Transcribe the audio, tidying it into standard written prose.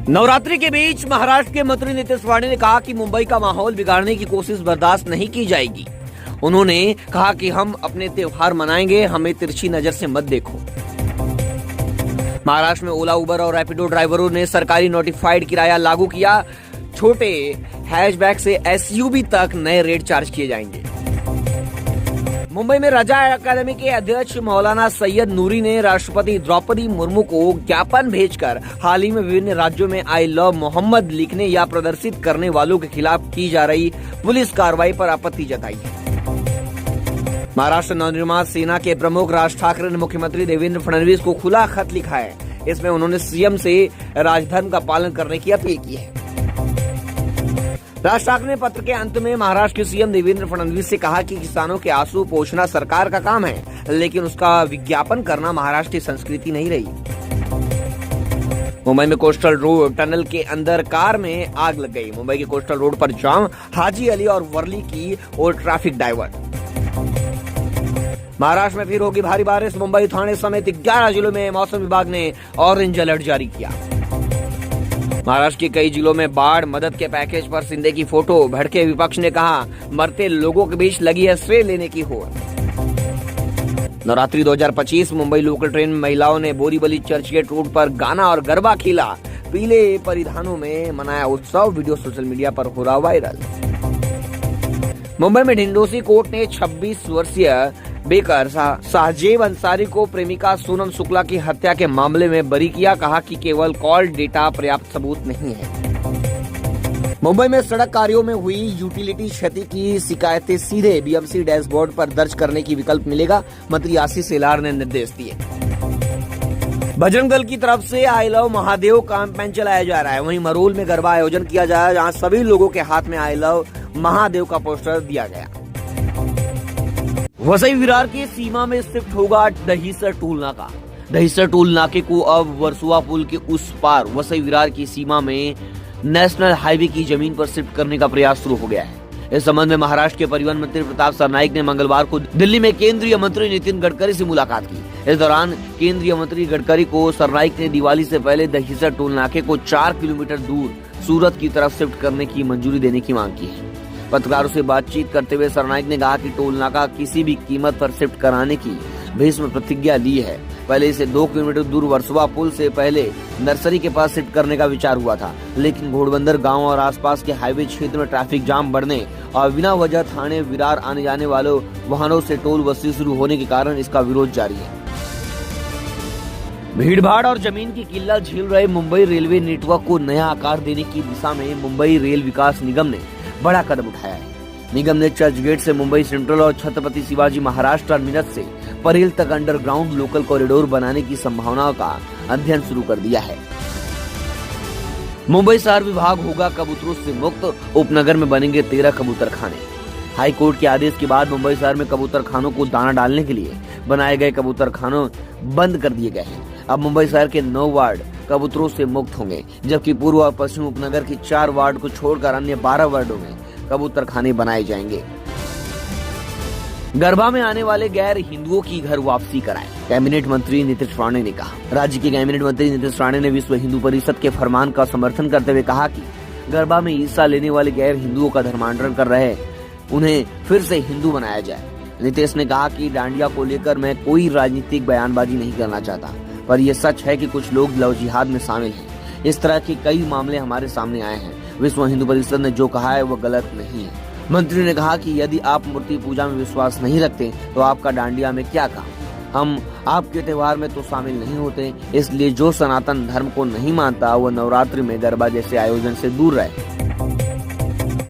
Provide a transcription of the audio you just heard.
नवरात्रि के बीच महाराष्ट्र के मंत्री नीतीश राणे ने कहा कि मुंबई का माहौल बिगाड़ने की कोशिश बर्दाश्त नहीं की जाएगी। उन्होंने कहा कि हम अपने त्योहार मनाएंगे, हमें तिरछी नजर से मत देखो। महाराष्ट्र में ओला, उबर और रैपिडो ड्राइवरों ने सरकारी नोटिफाइड किराया लागू किया। छोटे हैचबैक से एसयूवी तक नए रेट चार्ज किए जाएंगे। मुंबई में रजा अकादमी के अध्यक्ष मौलाना सैयद नूरी ने राष्ट्रपति द्रौपदी मुर्मू को ज्ञापन भेजकर हाल ही में विभिन्न राज्यों में आई लव मोहम्मद लिखने या प्रदर्शित करने वालों के खिलाफ की जा रही पुलिस कार्रवाई पर आपत्ति जताई है। महाराष्ट्र नवनिर्माण सेना के प्रमुख राज ठाकरे ने मुख्यमंत्री देवेंद्र फडणवीस को खुला खत लिखा है। इसमें उन्होंने सीएम से राजधर्म का पालन करने की अपील की है। राज ठाकरे ने पत्र के अंत में महाराष्ट्र के सीएम देवेंद्र फडणवीस से कहा कि किसानों के आंसू पोंछना सरकार का काम है, लेकिन उसका विज्ञापन करना महाराष्ट्र की संस्कृति नहीं रही। मुंबई में कोस्टल रोड टनल के अंदर कार में आग लग गई। मुंबई के कोस्टल रोड पर जाम, हाजी अली और वर्ली की ओर ट्रैफिक डाइवर्ट। महाराष्ट्र में फिर होगी भारी बारिश। मुंबई, ठाणे समेत 11 जिलों में मौसम विभाग ने ऑरेंज अलर्ट जारी किया। महाराष्ट्र के कई जिलों में बाढ़, मदद के पैकेज पर शिंदे की फोटो। भड़के विपक्ष ने कहा मरते लोगों के बीच लगी है श्रेय लेने की होड़। नवरात्रि 2025 मुंबई लोकल ट्रेन में महिलाओं ने बोरीवली चर्चगेट रोड पर गाना और गरबा खेला। पीले परिधानों में मनाया उत्सव। वीडियो सोशल मीडिया पर हो रहा वायरल। मुंबई में ढिंडोसी कोर्ट ने 26 वर्षीय बेकर साहजेब अंसारी को प्रेमिका सोनम शुक्ला की हत्या के मामले में बरी किया। कहा कि केवल कॉल डेटा पर्याप्त सबूत नहीं है। मुंबई में सड़क कार्यों में हुई यूटिलिटी क्षति की शिकायतें सीधे बीएमसी डैशबोर्ड पर दर्ज करने की विकल्प मिलेगा। मंत्री आशीष शेलार ने निर्देश दिए। बजरंग दल की तरफ से आई लव महादेव कैंपेन चलाया जा रहा है। वहीं मरोल में गरबा आयोजन किया जाए, जहां सभी लोगों के हाथ में आई लव महादेव का पोस्टर दिया गया। वसई विरार की सीमा में शिफ्ट होगा दहीसर टोल नाका। दहीसर टोल नाके को अब वर्सुआ पुल के उस पार वसई विरार की सीमा में नेशनल हाईवे की जमीन पर शिफ्ट करने का प्रयास शुरू हो गया है। इस संबंध में महाराष्ट्र के परिवहन मंत्री प्रताप सरनाईक ने मंगलवार को दिल्ली में केंद्रीय मंत्री नितिन गडकरी से मुलाकात की। इस दौरान केंद्रीय मंत्री गडकरी को सरनाईक ने दिवाली से पहले दहीसर टोल नाके को 4 किलोमीटर दूर सूरत की तरफ शिफ्ट करने की मंजूरी देने की मांग की है। पत्रकारों से बातचीत करते हुए सरनाईक ने कहा कि टोल नाका किसी भी कीमत पर शिफ्ट कराने की भीष्म प्रतिज्ञा ली है। पहले इसे 2 किलोमीटर दूर वर्सुआ पुल से पहले नर्सरी के पास शिफ्ट करने का विचार हुआ था, लेकिन घोड़बंदर गांव और आसपास के हाईवे क्षेत्र में ट्रैफिक जाम बढ़ने और बिना वजह थाने विरार आने जाने वालों वाहनों से टोल वसूली शुरू होने के कारण इसका विरोध जारी है। भीड़भाड़ और जमीन की किल्लत झेल रहे मुंबई रेलवे नेटवर्क को नया आकार देने की दिशा में मुंबई रेल विकास निगम ने बड़ा कदम उठाया है। निगम ने चर्चगेट से मुंबई सेंट्रल और छत्रपति शिवाजी महाराज टर्मिनस से परेल तक अंडरग्राउंड लोकल कॉरिडोर बनाने की संभावनाओं का अध्ययन शुरू कर दिया है। मुंबई शहर विभाग होगा कबूतरों से मुक्त। उपनगर में बनेंगे 13 कबूतर खाने। हाई कोर्ट के आदेश के बाद मुंबई शहर में कबूतर खानों को दाना डालने के लिए बनाए गए कबूतर खानों बंद कर दिए गए हैं। अब मुंबई शहर के 9 वार्ड कबूतरों से मुक्त होंगे, जबकि पूर्व और पश्चिम उपनगर की 4 वार्ड को छोड़कर अन्य 12 वार्डों में कबूतर खाने बनाए जाएंगे। गरबा में आने वाले गैर हिंदुओं की घर वापसी कराए। कैबिनेट मंत्री नीतीश राणे ने कहा। राज्य के कैबिनेट मंत्री नीतीश राणे ने विश्व हिंदू परिषद के फरमान का समर्थन करते हुए कहा कि गरबा में हिस्सा लेने वाले गैर हिंदुओं का धर्मांतरण कर रहे उन्हें फिर से हिंदू बनाया जाए। नीतीश ने कहा कि डांडिया को लेकर मैं कोई राजनीतिक बयानबाजी नहीं करना चाहता, पर यह सच है कि कुछ लोग लव जिहाद में शामिल हैं। इस तरह के कई मामले हमारे सामने आए हैं। विश्व हिंदू परिषद ने जो कहा है वह गलत नहीं है। मंत्री ने कहा कि यदि आप मूर्ति पूजा में विश्वास नहीं रखते तो आपका डांडिया में क्या काम। हम आपके त्योहार में तो शामिल नहीं होते, इसलिए जो सनातन धर्म को नहीं मानता वह नवरात्रि में गरबा जैसे आयोजन से दूर रहे।